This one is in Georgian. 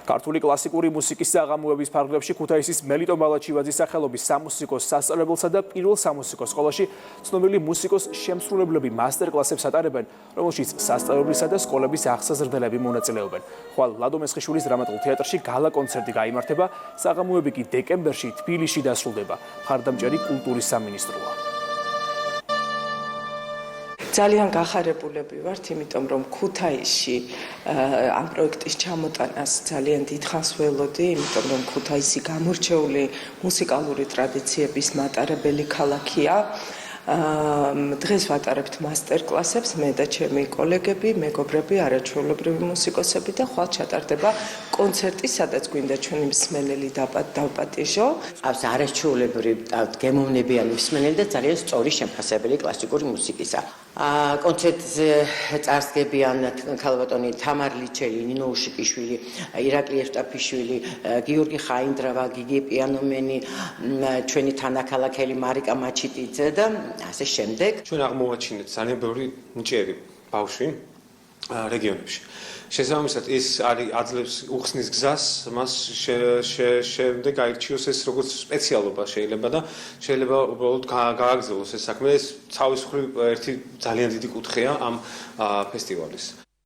ქართული კლასიკური მუსიკის საღამოების ფარგლებში ქუთაისის მელიტონ ბალაჩივაძის სახელობის სამუსიკო სასწავლებელსა და პირველ სამუსიკო სკოლაში ცნობილი მუსიკოს შემსრულებლები მასტერ-კლასებს ატარებენ, რომელშიც სასწავლებლისა და სკოლების აღსაზრდელები მონაწილეობენ. ხვალ ლადო მესხიშვილის დრამატულ თეატრში გალა კონცერტი გაიმართება, საღამოები კი დეკემბერში თბილისში დასრულდება. მხარდამჭერი კულტურის სამინისტროა. ძალიან გახარებულები ვართ, იმიტომ რომ ქუთაისში ამ პროექტის ჩამოტანას ძალიან დიდხანს ველოდი, იმიტომ რომ ქუთაისი გამორჩეული მუსიკალური ტრადიციების მატარებელი ქალაქია. დღეს ვატარებთ მასტერ-კლასებს, მე და ჩემი კოლეგები, მეგობრები, არაჩვეულებრივი მუსიკოსები და ხვალ ჩატარდება კონცერტი, სადაც გვინდა ჩვენი მსმენელი დავპატიჟო. ყავს არაჩვეულებრივი გემოვნებიანი მსმენელი და ძალიან სწორი შემფასებელი კლასიკური მუსიკისა. კონცერტზე წარსდგებიან ქალბატონი თამარ ლიჩელი, ნინო უშიკიშვილი, ირაკლი ევსტაფიშვილი, გიორგი ხაინდრავა, გიგი პიანომენი, ჩვენი თანაქალაქელი მარიკა მაჩიტიძე და ასე შემდეგ. ჩვენ აღმოვაჩინეთ ძალიან ბევრი ნიჭიერი ბავშვი რეგიონებში. შესაბამისად ის აძლევს უხსნის გზას, მას შემდეგ აირჩიოს ეს როგორც სპეციალობა შეიძლება და შეიძლება უბრალოდ გააგრძელოს ეს საქმე. ეს ცავის მხრივ ერთი ძალიან დიდი კუთხეა ამ ფესტივალის.